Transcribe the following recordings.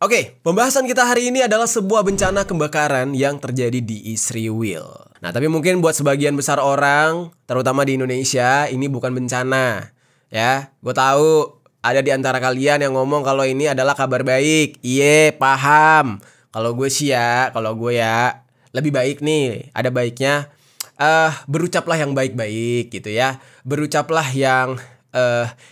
Oke, pembahasan kita hari ini adalah sebuah bencana kebakaran yang terjadi di Israel. Nah, tapi mungkin buat sebagian besar orang, terutama di Indonesia, ini bukan bencana. Ya, gue tahu ada di antara kalian yang ngomong kalau ini adalah kabar baik. Iya, paham. Kalau gue ya, lebih baik nih, ada baiknya berucaplah yang baik-baik gitu ya. Berucaplah yang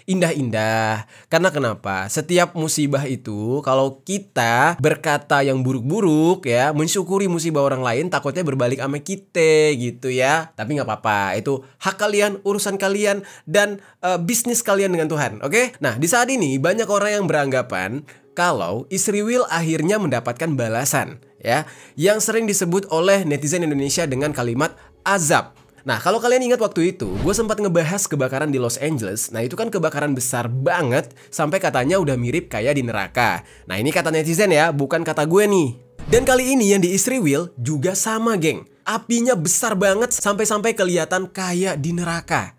indah-indah. Karena kenapa? Setiap musibah itu kalau kita berkata yang buruk-buruk ya, mensyukuri musibah orang lain, takutnya berbalik sama kita gitu ya. Tapi nggak apa-apa, itu hak kalian, urusan kalian, dan bisnis kalian dengan Tuhan. Oke? Nah, di saat ini banyak orang yang beranggapan kalau Israel akhirnya mendapatkan balasan ya, yang sering disebut oleh netizen Indonesia dengan kalimat azab. Nah, kalau kalian ingat waktu itu, gue sempat ngebahas kebakaran di Los Angeles. Nah, itu kan kebakaran besar banget, sampai katanya udah mirip kayak di neraka. Nah, ini kata netizen ya, bukan kata gue nih. Dan kali ini yang di Israel juga sama, geng. Apinya besar banget sampai-sampai kelihatan kayak di neraka.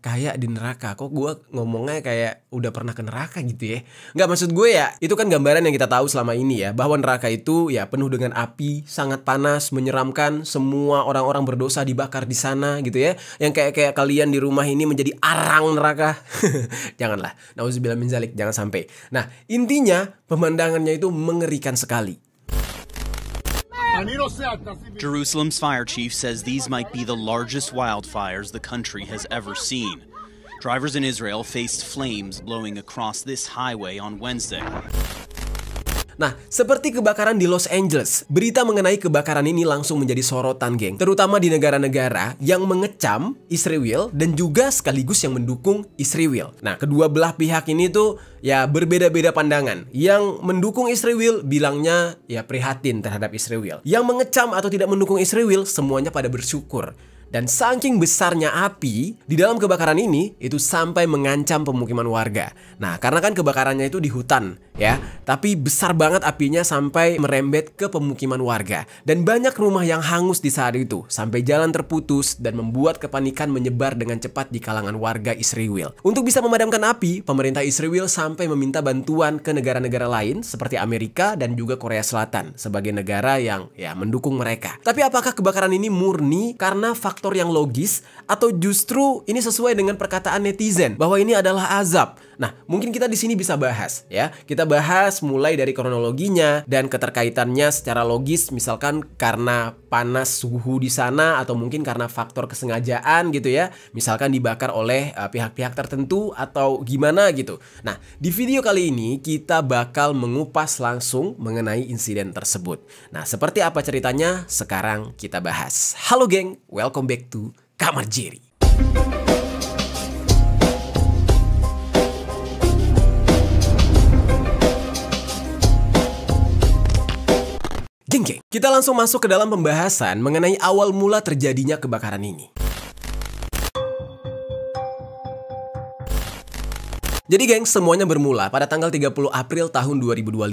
Kayak di neraka, kok gue ngomongnya kayak udah pernah ke neraka gitu ya. Nggak, maksud gue ya, itu kan gambaran yang kita tahu selama ini ya, bahwa neraka itu ya penuh dengan api, sangat panas, menyeramkan, semua orang-orang berdosa dibakar di sana gitu ya. Yang kayak kalian di rumah ini menjadi arang neraka. Janganlah, nauzubillah min dzalik, jangan sampai. Nah, intinya pemandangannya itu mengerikan sekali. Jerusalem's fire chief says these might be the largest wildfires the country has ever seen. Drivers in Israel faced flames blowing across this highway on Wednesday. Nah, seperti kebakaran di Los Angeles, berita mengenai kebakaran ini langsung menjadi sorotan, geng. Terutama di negara-negara yang mengecam Israel dan juga sekaligus yang mendukung Israel. Nah, kedua belah pihak ini tuh ya berbeda-beda pandangan. Yang mendukung Israel bilangnya ya prihatin terhadap Israel. Yang mengecam atau tidak mendukung Israel semuanya pada bersyukur. Dan saking besarnya api di dalam kebakaran ini itu sampai mengancam pemukiman warga. Nah, karena kan kebakarannya itu di hutan ya, tapi besar banget apinya sampai merembet ke pemukiman warga. Dan banyak rumah yang hangus di saat itu, sampai jalan terputus dan membuat kepanikan menyebar dengan cepat di kalangan warga Israel. Untuk bisa memadamkan api, pemerintah Israel sampai meminta bantuan ke negara-negara lain seperti Amerika dan juga Korea Selatan sebagai negara yang ya mendukung mereka. Tapi apakah kebakaran ini murni karena faktor yang logis atau justru ini sesuai dengan perkataan netizen bahwa ini adalah azab? Nah, mungkin kita di sini bisa bahas ya. Kita bahas mulai dari kronologinya dan keterkaitannya secara logis, misalkan karena panas suhu di sana atau mungkin karena faktor kesengajaan gitu ya. Misalkan dibakar oleh pihak-pihak tertentu atau gimana gitu. Nah, di video kali ini kita bakal mengupas langsung mengenai insiden tersebut. Nah, seperti apa ceritanya? Sekarang kita bahas. Halo geng, welcome back to Kamar Jerry. Geng, kita langsung masuk ke dalam pembahasan mengenai awal mula terjadinya kebakaran ini. Jadi geng, semuanya bermula pada tanggal 30 April tahun 2025.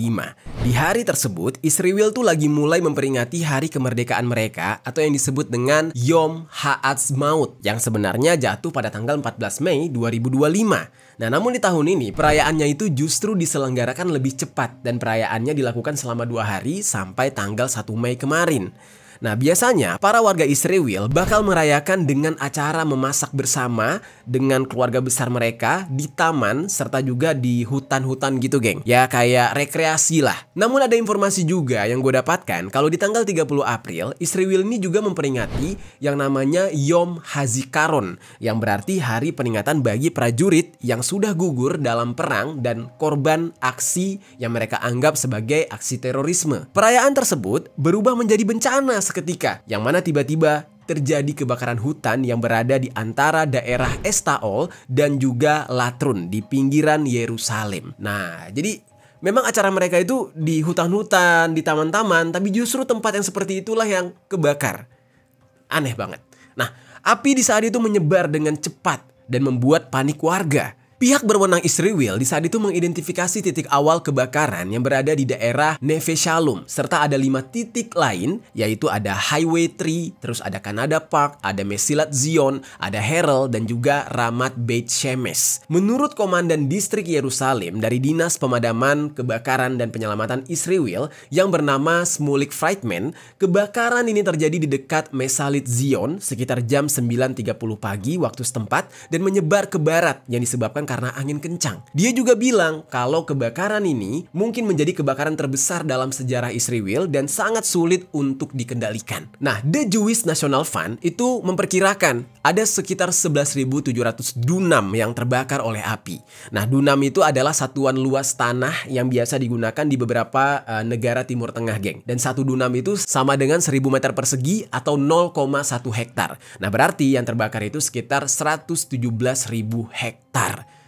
Di hari tersebut, Israel tuh lagi mulai memperingati hari kemerdekaan mereka atau yang disebut dengan Yom Ha'atzmaut yang sebenarnya jatuh pada tanggal 14 Mei 2025. Nah, namun di tahun ini perayaannya itu justru diselenggarakan lebih cepat dan perayaannya dilakukan selama 2 hari sampai tanggal 1 Mei kemarin. Nah, biasanya para warga Israel bakal merayakan dengan acara memasak bersama dengan keluarga besar mereka di taman serta juga di hutan-hutan gitu, geng. Ya kayak rekreasi lah. Namun ada informasi juga yang gue dapatkan kalau di tanggal 30 April Israel ini juga memperingati yang namanya Yom Hazikaron, yang berarti hari peringatan bagi prajurit yang sudah gugur dalam perang dan korban aksi yang mereka anggap sebagai aksi terorisme. Perayaan tersebut berubah menjadi bencana seketika, yang mana tiba-tiba terjadi kebakaran hutan yang berada di antara daerah Estaol dan juga Latrun di pinggiran Yerusalem. Nah, jadi memang acara mereka itu di hutan-hutan, di taman-taman, tapi justru tempat yang seperti itulah yang kebakar. Aneh banget. Nah, api di saat itu menyebar dengan cepat dan membuat panik warga. Pihak berwenang Israel di saat itu mengidentifikasi titik awal kebakaran yang berada di daerah Neve Shalom, serta ada 5 titik lain, yaitu ada Highway 3, terus ada Canada Park, ada Mesilat Zion, ada Herald, dan juga Ramat Beit Shemesh. Menurut Komandan Distrik Yerusalem dari Dinas Pemadaman Kebakaran dan Penyelamatan Israel yang bernama Smulik Friedman, kebakaran ini terjadi di dekat Mesalit Zion sekitar jam 9.30 pagi waktu setempat dan menyebar ke barat yang disebabkan karena angin kencang. Dia juga bilang kalau kebakaran ini mungkin menjadi kebakaran terbesar dalam sejarah Israel dan sangat sulit untuk dikendalikan. Nah, The Jewish National Fund itu memperkirakan ada sekitar 11.700 dunam yang terbakar oleh api. Nah, dunam itu adalah satuan luas tanah yang biasa digunakan di beberapa negara Timur Tengah, geng. Dan 1 dunam itu sama dengan 1.000 meter persegi atau 0,1 hektar. Nah, berarti yang terbakar itu sekitar 117.000 hektar.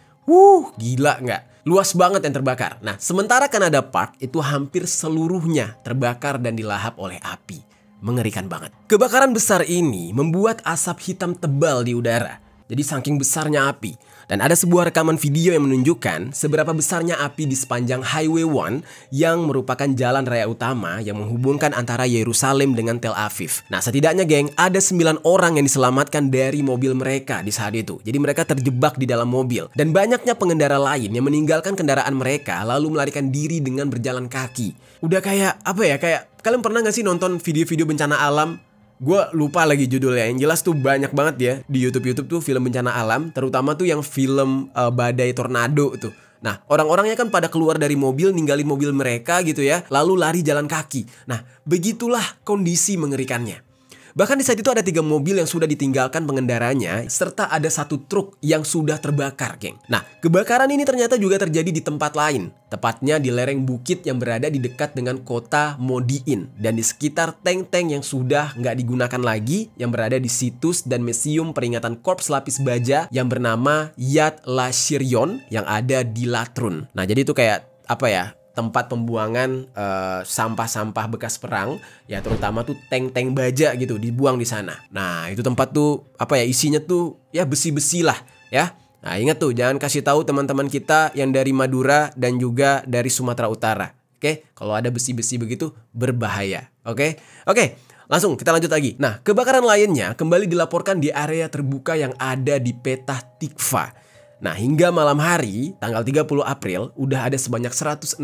Gila nggak? Luas banget yang terbakar. Nah, sementara Canada Park itu hampir seluruhnya terbakar dan dilahap oleh api. Mengerikan banget. Kebakaran besar ini membuat asap hitam tebal di udara. Jadi saking besarnya api. Dan ada sebuah rekaman video yang menunjukkan seberapa besarnya api di sepanjang Highway 1 yang merupakan jalan raya utama yang menghubungkan antara Yerusalem dengan Tel Aviv. Nah, setidaknya geng, ada 9 orang yang diselamatkan dari mobil mereka di saat itu. Jadi mereka terjebak di dalam mobil. Dan banyaknya pengendara lain yang meninggalkan kendaraan mereka lalu melarikan diri dengan berjalan kaki. Udah kayak, apa ya, kayak kalian pernah gak sih nonton video-video bencana alam? Gue lupa lagi judulnya, yang jelas tuh banyak banget ya di YouTube tuh film bencana alam, terutama tuh yang film badai tornado tuh. Nah, orang-orangnya kan pada keluar dari mobil, ninggalin mobil mereka gitu ya, lalu lari jalan kaki. Nah, begitulah kondisi mengerikannya. Bahkan di saat itu ada 3 mobil yang sudah ditinggalkan pengendaranya, serta ada 1 truk yang sudah terbakar, geng. Nah, kebakaran ini ternyata juga terjadi di tempat lain, tepatnya di lereng bukit yang berada di dekat dengan kota Modi'in, dan di sekitar tank-tank yang sudah nggak digunakan lagi, yang berada di situs dan museum peringatan korps lapis baja yang bernama Yad LaShiryon yang ada di Latrun. Nah, jadi itu kayak, apa ya, tempat pembuangan sampah-sampah bekas perang, ya terutama tuh tank-tank baja gitu dibuang di sana. Nah, itu tempat tuh apa ya, isinya tuh ya besi-besi lah ya. Nah, ingat tuh, jangan kasih tahu teman-teman kita yang dari Madura dan juga dari Sumatera Utara. Oke, kalau ada besi-besi begitu berbahaya. Oke, langsung kita lanjut lagi. Nah, kebakaran lainnya kembali dilaporkan di area terbuka yang ada di Petah Tikva. Nah, hingga malam hari, tanggal 30 April, udah ada sebanyak 163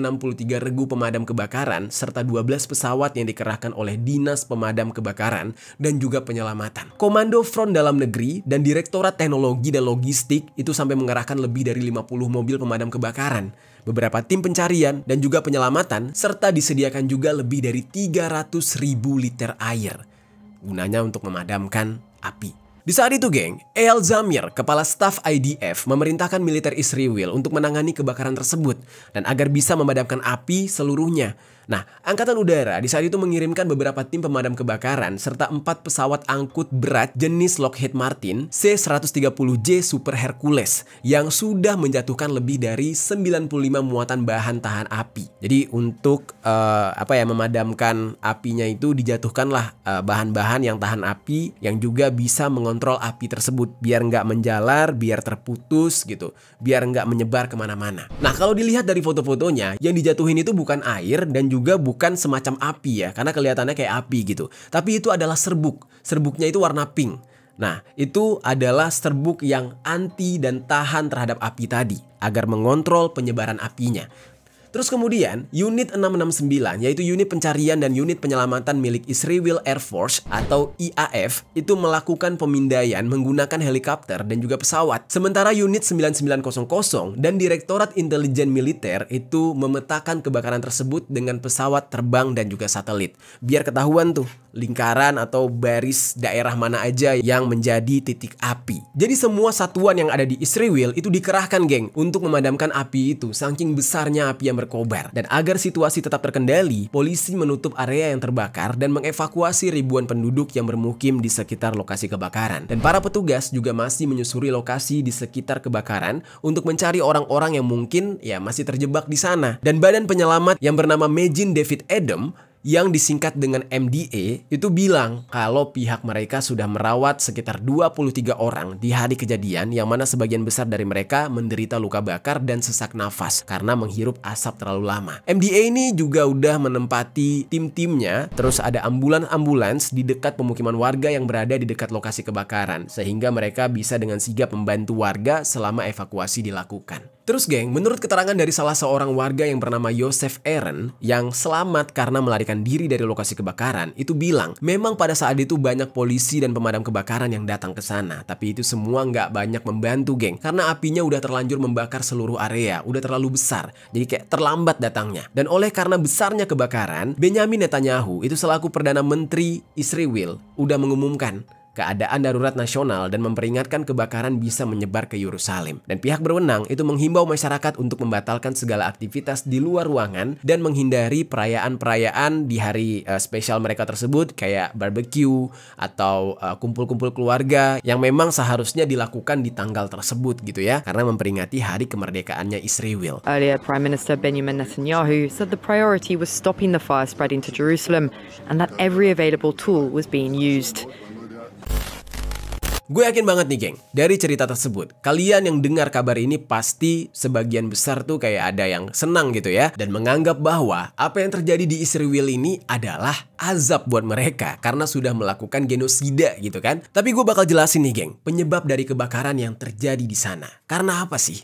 regu pemadam kebakaran serta 12 pesawat yang dikerahkan oleh Dinas Pemadam Kebakaran dan juga Penyelamatan. Komando Front Dalam Negeri dan Direktorat Teknologi dan Logistik itu sampai mengerahkan lebih dari 50 mobil pemadam kebakaran, beberapa tim pencarian dan juga penyelamatan, serta disediakan juga lebih dari 300.000 liter air, gunanya untuk memadamkan api. Di saat itu, geng, Eyal Zamir, kepala staf IDF, memerintahkan militer Israel untuk menangani kebakaran tersebut dan agar bisa memadamkan api seluruhnya. Nah, Angkatan Udara di saat itu mengirimkan beberapa tim pemadam kebakaran serta 4 pesawat angkut berat jenis Lockheed Martin C-130J Super Hercules yang sudah menjatuhkan lebih dari 95 muatan bahan tahan api. Jadi untuk memadamkan apinya itu dijatuhkanlah bahan-bahan yang tahan api yang juga bisa mengontrol api tersebut biar nggak menjalar, biar terputus gitu, biar nggak menyebar kemana-mana. Nah, kalau dilihat dari foto-fotonya, yang dijatuhin itu bukan air dan juga bukan semacam api ya, karena kelihatannya kayak api gitu. Tapi itu adalah serbuk. Serbuknya itu warna pink. Nah, itu adalah serbuk yang anti dan tahan terhadap api tadi, agar mengontrol penyebaran apinya. Terus kemudian, unit 669, yaitu unit pencarian dan unit penyelamatan milik Israel Air Force atau IAF, itu melakukan pemindaian menggunakan helikopter dan juga pesawat. Sementara unit 9900 dan Direktorat Intelijen Militer itu memetakan kebakaran tersebut dengan pesawat terbang dan juga satelit. Biar ketahuan tuh, lingkaran atau baris daerah mana aja yang menjadi titik api. Jadi semua satuan yang ada di Israel itu dikerahkan, geng, untuk memadamkan api itu, saking besarnya api yang berkobar. Dan agar situasi tetap terkendali, polisi menutup area yang terbakar dan mengevakuasi ribuan penduduk yang bermukim di sekitar lokasi kebakaran. Dan para petugas juga masih menyusuri lokasi di sekitar kebakaran untuk mencari orang-orang yang mungkin ya masih terjebak di sana. Dan badan penyelamat yang bernama Magin David Edom yang disingkat dengan MDA itu bilang kalau pihak mereka sudah merawat sekitar 23 orang di hari kejadian, yang mana sebagian besar dari mereka menderita luka bakar dan sesak nafas karena menghirup asap terlalu lama. MDA ini juga udah menempati tim-timnya, terus ada ambulans di dekat pemukiman warga yang berada di dekat lokasi kebakaran, sehingga mereka bisa dengan sigap membantu warga selama evakuasi dilakukan. Terus geng, menurut keterangan dari salah seorang warga yang bernama Joseph Aaron yang selamat karena melarikan diri dari lokasi kebakaran, itu bilang memang pada saat itu banyak polisi dan pemadam kebakaran yang datang ke sana, tapi itu semua nggak banyak membantu geng, karena apinya udah terlanjur membakar seluruh area, udah terlalu besar, jadi kayak terlambat datangnya. Dan oleh karena besarnya kebakaran, Benjamin Netanyahu itu selaku Perdana Menteri Israel udah mengumumkan keadaan darurat nasional dan memperingatkan kebakaran bisa menyebar ke Yerusalem. Dan pihak berwenang itu menghimbau masyarakat untuk membatalkan segala aktivitas di luar ruangan dan menghindari perayaan-perayaan di hari spesial mereka tersebut kayak barbecue atau kumpul-kumpul keluarga yang memang seharusnya dilakukan di tanggal tersebut gitu ya, karena memperingati hari kemerdekaannya Israel. Earlier, Prime Minister Benjamin Netanyahu said the priority was stopping the fire spreading to Jerusalem and that every available tool was being used. Gue yakin banget nih geng, dari cerita tersebut, kalian yang dengar kabar ini pasti sebagian besar tuh kayak ada yang senang gitu ya, dan menganggap bahwa apa yang terjadi di Israel ini adalah azab buat mereka karena sudah melakukan genosida gitu kan. Tapi gue bakal jelasin nih geng, penyebab dari kebakaran yang terjadi di sana. Karena apa sih?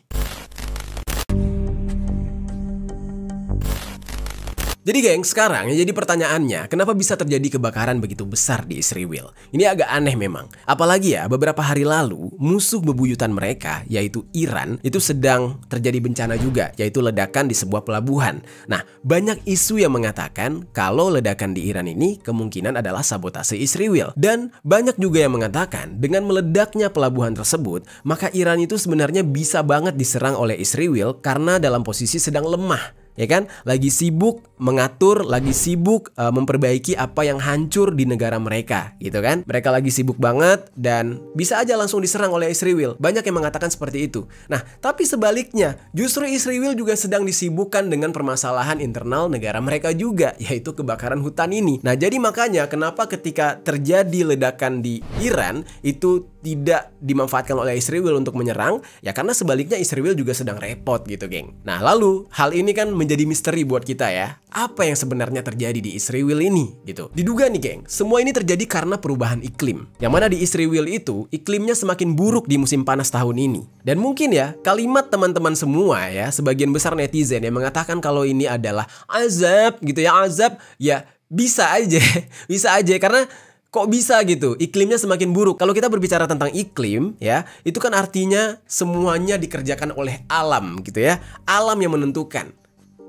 Jadi geng, sekarang yang jadi pertanyaannya, kenapa bisa terjadi kebakaran begitu besar di Israel? Ini agak aneh memang. Apalagi ya, beberapa hari lalu, musuh bebuyutan mereka, yaitu Iran, itu sedang terjadi bencana juga, yaitu ledakan di sebuah pelabuhan. Nah, banyak isu yang mengatakan kalau ledakan di Iran ini kemungkinan adalah sabotase Israel. Dan banyak juga yang mengatakan dengan meledaknya pelabuhan tersebut, maka Iran itu sebenarnya bisa banget diserang oleh Israel karena dalam posisi sedang lemah. Ya kan, lagi sibuk mengatur, lagi sibuk memperbaiki apa yang hancur di negara mereka gitu kan. Mereka lagi sibuk banget dan bisa aja langsung diserang oleh Israel. Banyak yang mengatakan seperti itu. Nah, tapi sebaliknya, justru Israel juga sedang disibukkan dengan permasalahan internal negara mereka juga, yaitu kebakaran hutan ini. Nah, jadi makanya kenapa ketika terjadi ledakan di Iran itu tidak dimanfaatkan oleh Israel untuk menyerang, ya karena sebaliknya Israel juga sedang repot gitu geng. Nah, lalu hal ini kan menjadi misteri buat kita ya. Apa yang sebenarnya terjadi di Israel ini gitu. Diduga nih geng, semua ini terjadi karena perubahan iklim. Yang mana di Israel itu iklimnya semakin buruk di musim panas tahun ini. Dan mungkin ya kalimat teman-teman semua ya, sebagian besar netizen yang mengatakan kalau ini adalah azab gitu ya, azab ya bisa aja. Bisa aja karena kok bisa gitu, iklimnya semakin buruk. Kalau kita berbicara tentang iklim ya, itu kan artinya semuanya dikerjakan oleh alam gitu ya. Alam yang menentukan.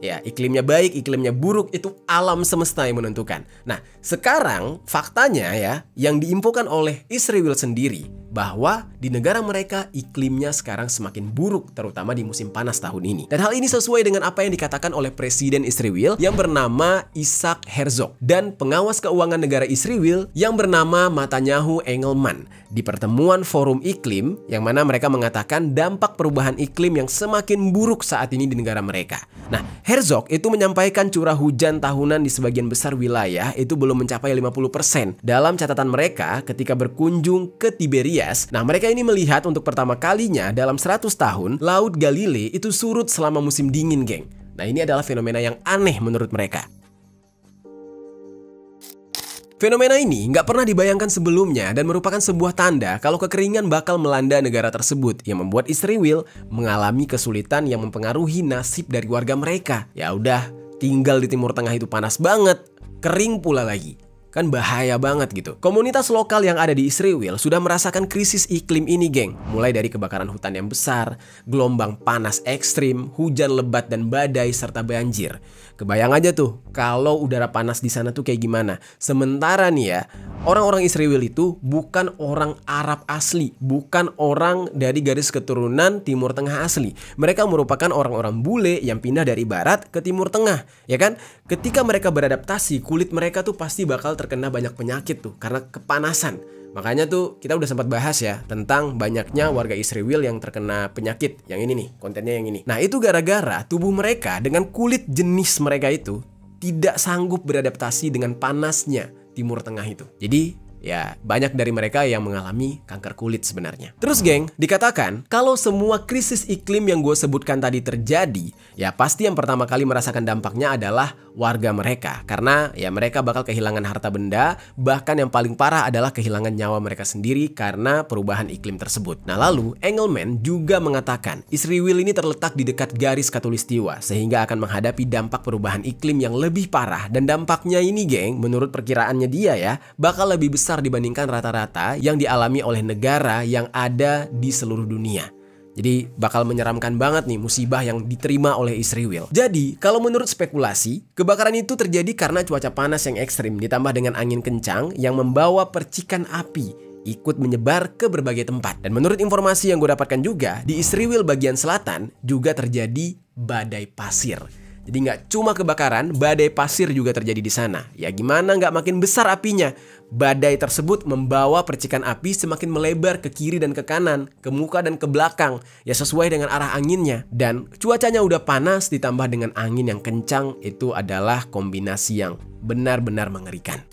Ya, iklimnya baik, iklimnya buruk, itu alam semesta yang menentukan. Nah, sekarang faktanya ya, yang diinfokan oleh Israel sendiri, bahwa di negara mereka iklimnya sekarang semakin buruk, terutama di musim panas tahun ini. Dan hal ini sesuai dengan apa yang dikatakan oleh Presiden Israel yang bernama Isaac Herzog dan pengawas keuangan negara Israel yang bernama Netanyahu Engelman di pertemuan forum iklim, yang mana mereka mengatakan dampak perubahan iklim yang semakin buruk saat ini di negara mereka. Nah, Herzog itu menyampaikan curah hujan tahunan di sebagian besar wilayah itu belum mencapai 50%. Dalam catatan mereka ketika berkunjung ke Tiberias, nah mereka ini melihat untuk pertama kalinya dalam 100 tahun Laut Galilei itu surut selama musim dingin, geng. Nah, ini adalah fenomena yang aneh menurut mereka. Fenomena ini nggak pernah dibayangkan sebelumnya dan merupakan sebuah tanda kalau kekeringan bakal melanda negara tersebut yang membuat Israel mengalami kesulitan yang mempengaruhi nasib dari warga mereka. Ya udah, tinggal di Timur Tengah itu panas banget, kering pula lagi. Kan bahaya banget gitu. Komunitas lokal yang ada di Israel sudah merasakan krisis iklim ini, geng. Mulai dari kebakaran hutan yang besar, gelombang panas ekstrim, hujan lebat dan badai, serta banjir. Kebayang aja tuh, kalau udara panas di sana tuh kayak gimana. Sementara nih ya, orang-orang Israel itu bukan orang Arab asli, bukan orang dari garis keturunan Timur Tengah asli. Mereka merupakan orang-orang bule yang pindah dari barat ke Timur Tengah, ya kan? Ketika mereka beradaptasi, kulit mereka tuh pasti bakal terkena banyak penyakit tuh karena kepanasan. Makanya tuh kita udah sempat bahas ya tentang banyaknya warga Israel yang terkena penyakit. Yang ini nih, kontennya yang ini. Nah, itu gara-gara tubuh mereka dengan kulit jenis mereka itu tidak sanggup beradaptasi dengan panasnya Timur Tengah itu. Jadi ya banyak dari mereka yang mengalami kanker kulit sebenarnya. Terus geng, dikatakan kalau semua krisis iklim yang gue sebutkan tadi terjadi, ya pasti yang pertama kali merasakan dampaknya adalah warga mereka. Karena ya mereka bakal kehilangan harta benda, bahkan yang paling parah adalah kehilangan nyawa mereka sendiri karena perubahan iklim tersebut. Nah lalu, Engelman juga mengatakan Israel ini terletak di dekat garis khatulistiwa sehingga akan menghadapi dampak perubahan iklim yang lebih parah. Dan dampaknya ini geng, menurut perkiraannya dia ya, bakal lebih besar dibandingkan rata-rata yang dialami oleh negara yang ada di seluruh dunia. Jadi bakal menyeramkan banget nih musibah yang diterima oleh Israel. Jadi kalau menurut spekulasi, kebakaran itu terjadi karena cuaca panas yang ekstrim ditambah dengan angin kencang yang membawa percikan api ikut menyebar ke berbagai tempat. Dan menurut informasi yang gue dapatkan juga, di Israel bagian selatan juga terjadi badai pasir. Jadi nggak cuma kebakaran, badai pasir juga terjadi di sana. Ya gimana nggak makin besar apinya? Badai tersebut membawa percikan api semakin melebar ke kiri dan ke kanan, ke muka dan ke belakang. Ya sesuai dengan arah anginnya. Dan cuacanya udah panas ditambah dengan angin yang kencang, itu adalah kombinasi yang benar-benar mengerikan.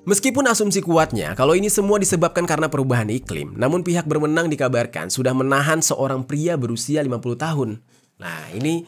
Meskipun asumsi kuatnya kalau ini semua disebabkan karena perubahan iklim, namun pihak berwenang dikabarkan sudah menahan seorang pria berusia 50 tahun. Nah ini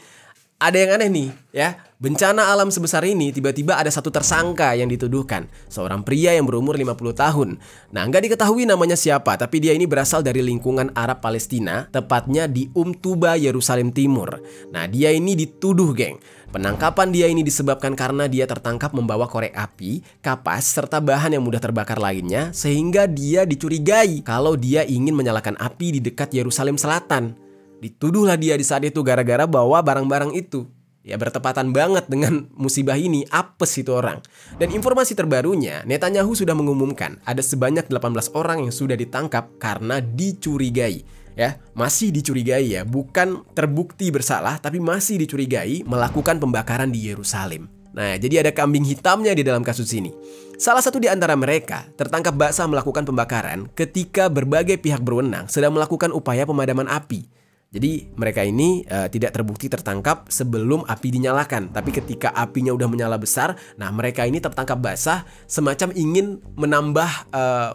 ada yang aneh nih ya. Bencana alam sebesar ini tiba-tiba ada satu tersangka yang dituduhkan. Seorang pria yang berumur 50 tahun. Nah nggak diketahui namanya siapa, tapi dia ini berasal dari lingkungan Arab Palestina, tepatnya di Tuba, Yerusalem Timur. Nah dia ini dituduh geng. Penangkapan dia ini disebabkan karena dia tertangkap membawa korek api, kapas, serta bahan yang mudah terbakar lainnya, sehingga dia dicurigai kalau dia ingin menyalakan api di dekat Yerusalem Selatan. Dituduhlah dia di saat itu gara-gara bawa barang-barang itu. Ya bertepatan banget dengan musibah ini, apes itu orang. Dan informasi terbarunya, Netanyahu sudah mengumumkan ada sebanyak 18 orang yang sudah ditangkap karena dicurigai. Ya, masih dicurigai ya, bukan terbukti bersalah tapi masih dicurigai melakukan pembakaran di Yerusalem. Nah, jadi ada kambing hitamnya di dalam kasus ini. Salah satu di antara mereka tertangkap basah melakukan pembakaran ketika berbagai pihak berwenang sedang melakukan upaya pemadaman api. Jadi mereka ini tidak terbukti tertangkap sebelum api dinyalakan. Tapi ketika apinya udah menyala besar, nah mereka ini tertangkap basah semacam ingin menambah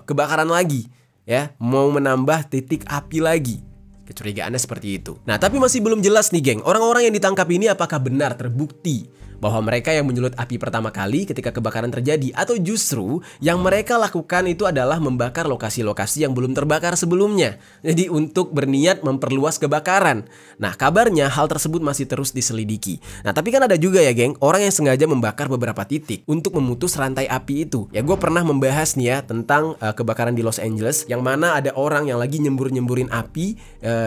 kebakaran lagi. Ya, mau menambah titik api lagi. Kecurigaannya seperti itu. Nah, tapi masih belum jelas nih geng, orang-orang yang ditangkap ini apakah benar terbukti bahwa mereka yang menyulut api pertama kali ketika kebakaran terjadi, atau justru yang mereka lakukan itu adalah membakar lokasi-lokasi yang belum terbakar sebelumnya. Jadi untuk berniat memperluas kebakaran. Nah, kabarnya hal tersebut masih terus diselidiki. Nah, tapi kan ada juga ya geng, orang yang sengaja membakar beberapa titik untuk memutus rantai api itu. Ya gue pernah membahas nih ya tentang kebakaran di Los Angeles, yang mana ada orang yang lagi nyembur-nyemburin api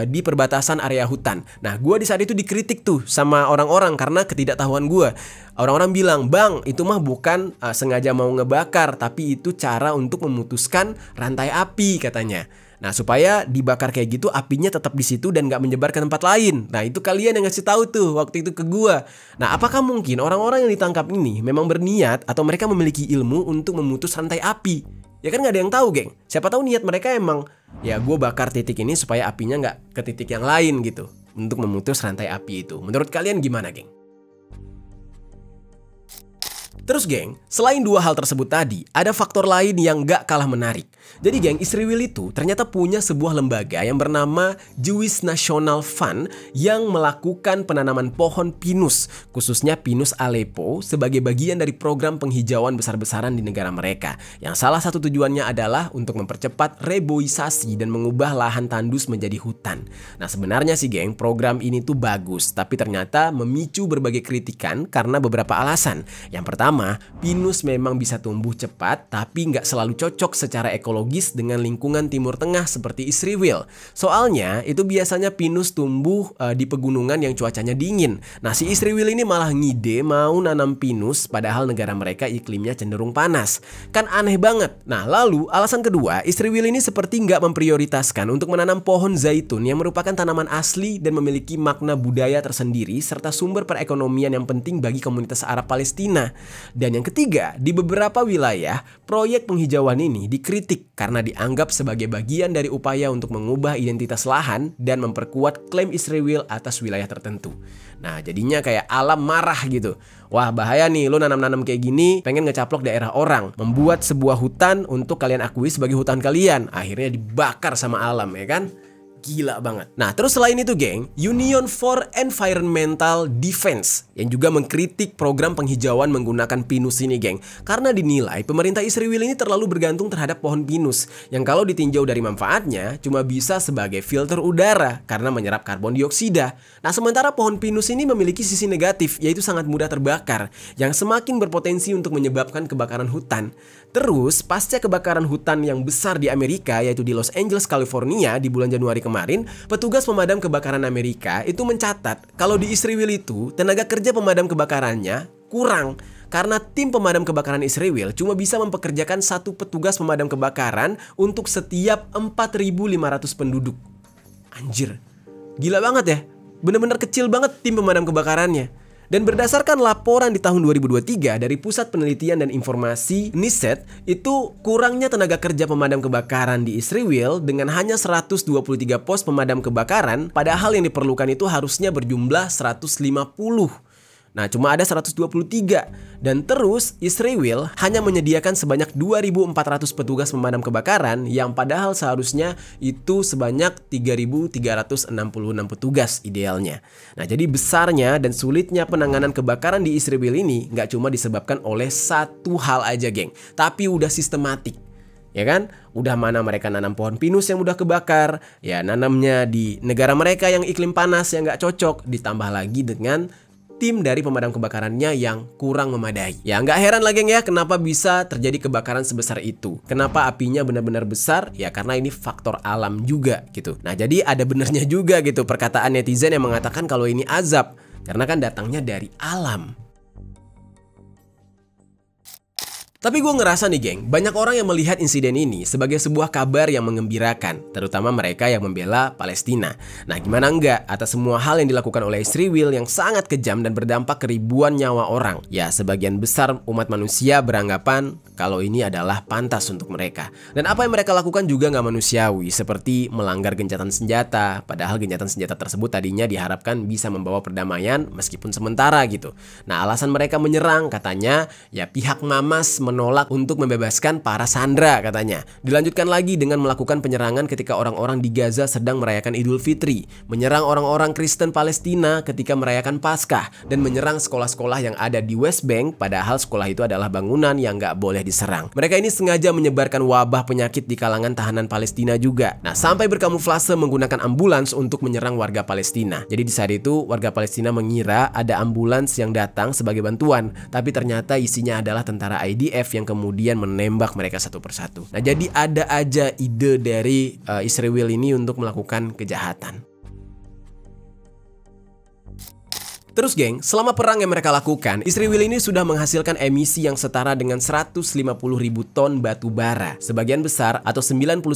di perbatasan area hutan. Nah, gue di saat itu dikritik tuh sama orang-orang karena ketidaktahuan gue. Orang-orang bilang, bang itu mah bukan sengaja mau ngebakar, tapi itu cara untuk memutuskan rantai api katanya. Nah supaya dibakar kayak gitu apinya tetap di situ dan gak menyebar ke tempat lain. Nah itu kalian yang ngasih tahu tuh waktu itu ke gua. Nah apakah mungkin orang-orang yang ditangkap ini memang berniat atau mereka memiliki ilmu untuk memutus rantai api? Ya kan gak ada yang tahu geng. Siapa tahu niat mereka emang ya gue bakar titik ini supaya apinya gak ke titik yang lain gitu, untuk memutus rantai api itu. Menurut kalian gimana geng? Terus geng, selain dua hal tersebut tadi, ada faktor lain yang gak kalah menarik. Jadi geng, Israel itu ternyata punya sebuah lembaga yang bernama Jewish National Fund yang melakukan penanaman pohon pinus, khususnya pinus Aleppo, sebagai bagian dari program penghijauan besar-besaran di negara mereka. Yang salah satu tujuannya adalah untuk mempercepat reboisasi dan mengubah lahan tandus menjadi hutan. Nah sebenarnya sih geng, program ini tuh bagus, tapi ternyata memicu berbagai kritikan karena beberapa alasan. Yang pertama, pinus memang bisa tumbuh cepat, tapi nggak selalu cocok secara ekologis dengan lingkungan Timur Tengah seperti Israel. Soalnya, itu biasanya pinus tumbuh di pegunungan yang cuacanya dingin. Nah, si Israel ini malah ngide mau nanam pinus, padahal negara mereka iklimnya cenderung panas. Kan aneh banget. Nah, lalu alasan kedua, Israel ini seperti nggak memprioritaskan untuk menanam pohon zaitun yang merupakan tanaman asli dan memiliki makna budaya tersendiri serta sumber perekonomian yang penting bagi komunitas Arab Palestina. Dan yang ketiga, di beberapa wilayah, proyek penghijauan ini dikritik karena dianggap sebagai bagian dari upaya untuk mengubah identitas lahan dan memperkuat klaim Israel atas wilayah tertentu. Nah, jadinya kayak alam marah gitu. Wah, bahaya nih lo nanam-nanam kayak gini, pengen ngecaplok daerah orang, membuat sebuah hutan untuk kalian akui sebagai hutan kalian. Akhirnya dibakar sama alam, ya kan? Gila banget. Nah, terus selain itu geng, Union for Environmental Defense yang juga mengkritik program penghijauan menggunakan pinus ini geng, karena dinilai pemerintah Israel ini terlalu bergantung terhadap pohon pinus yang kalau ditinjau dari manfaatnya cuma bisa sebagai filter udara karena menyerap karbon dioksida. Nah, sementara pohon pinus ini memiliki sisi negatif, yaitu sangat mudah terbakar yang semakin berpotensi untuk menyebabkan kebakaran hutan. Terus, pasca kebakaran hutan yang besar di Amerika, yaitu di Los Angeles, California di bulan Januari kemarin, petugas pemadam kebakaran Amerika itu mencatat kalau di Israel itu tenaga kerja pemadam kebakarannya kurang karena tim pemadam kebakaran Israel cuma bisa mempekerjakan satu petugas pemadam kebakaran untuk setiap 4.500 penduduk. Anjir, gila banget ya, bener-bener kecil banget tim pemadam kebakarannya. Dan berdasarkan laporan di tahun 2023 dari Pusat Penelitian dan Informasi NISET, itu kurangnya tenaga kerja pemadam kebakaran di Israel dengan hanya 123 pos pemadam kebakaran, padahal yang diperlukan itu harusnya berjumlah 150. Nah, cuma ada 123. Dan terus Israel hanya menyediakan sebanyak 2.400 petugas pemadam kebakaran yang padahal seharusnya itu sebanyak 3.366 petugas idealnya. Nah, jadi besarnya dan sulitnya penanganan kebakaran di Israel ini nggak cuma disebabkan oleh satu hal aja geng, tapi udah sistematik. Ya kan? Udah mana mereka nanam pohon pinus yang udah kebakar, ya nanamnya di negara mereka yang iklim panas yang nggak cocok, ditambah lagi dengan tim dari pemadam kebakarannya yang kurang memadai. Ya nggak heran lagi ya kenapa bisa terjadi kebakaran sebesar itu. Kenapa apinya benar-benar besar? Ya karena ini faktor alam juga gitu. Nah, jadi ada benernya juga gitu perkataan netizen yang mengatakan kalau ini azab, karena kan datangnya dari alam. Tapi gue ngerasa nih geng, banyak orang yang melihat insiden ini sebagai sebuah kabar yang mengembirakan, terutama mereka yang membela Palestina. Nah, gimana enggak atas semua hal yang dilakukan oleh Israel yang sangat kejam dan berdampak ke ribuan nyawa orang. Ya, sebagian besar umat manusia beranggapan kalau ini adalah pantas untuk mereka. Dan apa yang mereka lakukan juga nggak manusiawi, seperti melanggar gencatan senjata, padahal gencatan senjata tersebut tadinya diharapkan bisa membawa perdamaian meskipun sementara gitu. Nah, alasan mereka menyerang katanya ya pihak Hamas menolak untuk membebaskan para sandera katanya. Dilanjutkan lagi dengan melakukan penyerangan ketika orang-orang di Gaza sedang merayakan Idul Fitri, menyerang orang-orang Kristen Palestina ketika merayakan Paskah, dan menyerang sekolah-sekolah yang ada di West Bank padahal sekolah itu adalah bangunan yang nggak boleh diserang. Mereka ini sengaja menyebarkan wabah penyakit di kalangan tahanan Palestina juga. Nah, sampai berkamuflase menggunakan ambulans untuk menyerang warga Palestina. Jadi di saat itu warga Palestina mengira ada ambulans yang datang sebagai bantuan, tapi ternyata isinya adalah tentara IDF yang kemudian menembak mereka satu persatu. Nah, jadi ada aja ide dari Israel ini untuk melakukan kejahatan. Terus geng, selama perang yang mereka lakukan, Israel ini sudah menghasilkan emisi yang setara dengan 150.000 ton batu bara. Sebagian besar atau 99%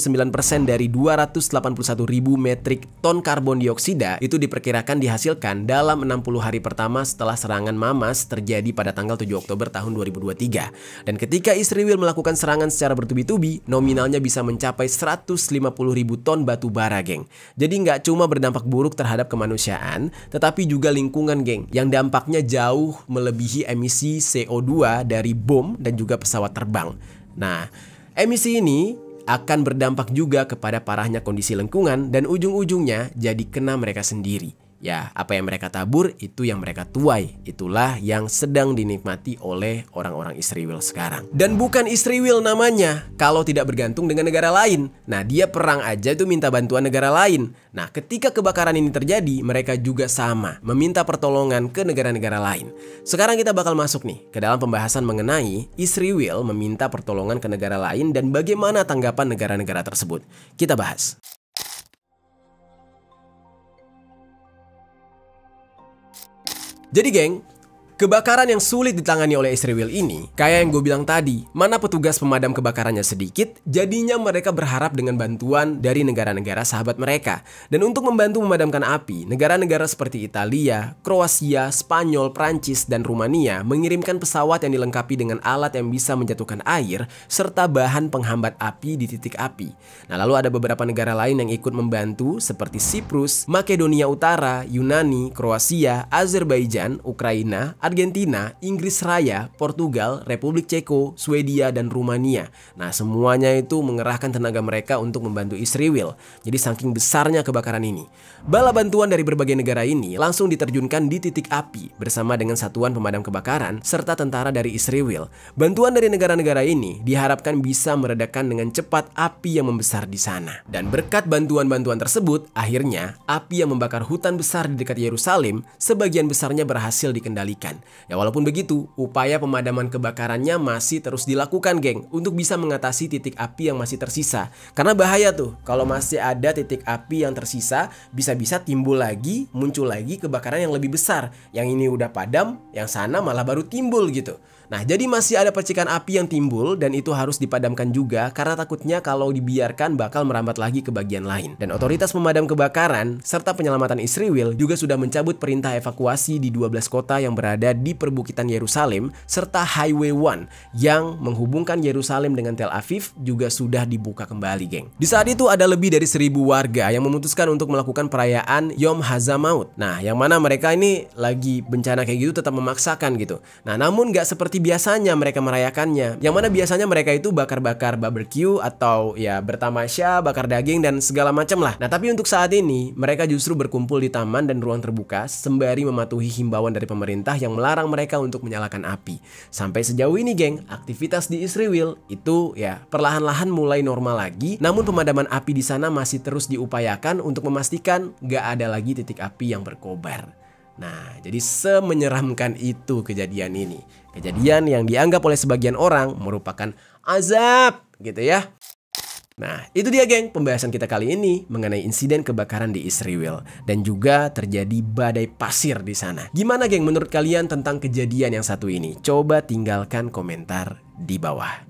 dari 281.000 metrik ton karbon dioksida itu diperkirakan dihasilkan dalam 60 hari pertama setelah serangan Hamas terjadi pada tanggal 7 Oktober tahun 2023. Dan ketika Israel melakukan serangan secara bertubi-tubi, nominalnya bisa mencapai 150.000 ton batu bara geng. Jadi nggak cuma berdampak buruk terhadap kemanusiaan, tetapi juga lingkungan geng, yang dampaknya jauh melebihi emisi CO2 dari bom dan juga pesawat terbang. Nah, emisi ini akan berdampak juga kepada parahnya kondisi lingkungan dan ujung-ujungnya jadi kena mereka sendiri. Ya, apa yang mereka tabur itu yang mereka tuai. Itulah yang sedang dinikmati oleh orang-orang Israel sekarang. Dan bukan Israel namanya kalau tidak bergantung dengan negara lain. Nah, dia perang aja itu minta bantuan negara lain. Nah, ketika kebakaran ini terjadi, mereka juga sama, meminta pertolongan ke negara-negara lain. Sekarang kita bakal masuk nih ke dalam pembahasan mengenai Israel meminta pertolongan ke negara lain dan bagaimana tanggapan negara-negara tersebut. Kita bahas. Jadi geng, Kebakaran yang sulit ditangani oleh Israel ini, kayak yang gue bilang tadi, mana petugas pemadam kebakarannya sedikit, jadinya mereka berharap dengan bantuan dari negara-negara sahabat mereka. Dan untuk membantu memadamkan api, negara-negara seperti Italia, Kroasia, Spanyol, Prancis, dan Rumania mengirimkan pesawat yang dilengkapi dengan alat yang bisa menjatuhkan air serta bahan penghambat api di titik api. Nah, lalu ada beberapa negara lain yang ikut membantu seperti Siprus, Makedonia Utara, Yunani, Kroasia, Azerbaijan, Ukraina, Argentina, Inggris Raya, Portugal, Republik Ceko, Swedia, dan Rumania. Nah, semuanya itu mengerahkan tenaga mereka untuk membantu Israel. Jadi saking besarnya kebakaran ini, bala bantuan dari berbagai negara ini langsung diterjunkan di titik api bersama dengan satuan pemadam kebakaran serta tentara dari Israel. Bantuan dari negara-negara ini diharapkan bisa meredakan dengan cepat api yang membesar di sana. Dan berkat bantuan-bantuan tersebut, akhirnya api yang membakar hutan besar di dekat Yerusalem sebagian besarnya berhasil dikendalikan. Ya, walaupun begitu, upaya pemadaman kebakarannya masih terus dilakukan, geng, untuk bisa mengatasi titik api yang masih tersisa. Karena bahaya tuh, kalau masih ada titik api yang tersisa, bisa-bisa timbul lagi, muncul lagi kebakaran yang lebih besar. Yang ini udah padam, yang sana malah baru timbul gitu. Nah, jadi masih ada percikan api yang timbul dan itu harus dipadamkan juga karena takutnya kalau dibiarkan bakal merambat lagi ke bagian lain. Dan otoritas pemadam kebakaran serta penyelamatan Israel juga sudah mencabut perintah evakuasi di 12 kota yang berada di perbukitan Yerusalem serta Highway 1 yang menghubungkan Yerusalem dengan Tel Aviv juga sudah dibuka kembali, geng. Di saat itu ada lebih dari 1.000 warga yang memutuskan untuk melakukan perayaan Yom Hazamaut. Nah, yang mana mereka ini lagi bencana kayak gitu tetap memaksakan gitu. Nah, namun nggak seperti biasanya mereka merayakannya, yang mana biasanya mereka itu bakar-bakar barbecue atau ya bertamasya, bakar daging dan segala macam lah. Nah, tapi untuk saat ini mereka justru berkumpul di taman dan ruang terbuka sembari mematuhi himbauan dari pemerintah yang melarang mereka untuk menyalakan api. Sampai sejauh ini, geng, aktivitas di Israel itu ya perlahan-lahan mulai normal lagi, namun pemadaman api di sana masih terus diupayakan untuk memastikan gak ada lagi titik api yang berkobar. Nah, jadi semenyeramkan itu kejadian ini. Kejadian yang dianggap oleh sebagian orang merupakan azab gitu ya. Nah, itu dia, geng, pembahasan kita kali ini mengenai insiden kebakaran di Israel dan juga terjadi badai pasir di sana. Gimana, geng, menurut kalian tentang kejadian yang satu ini? Coba tinggalkan komentar di bawah.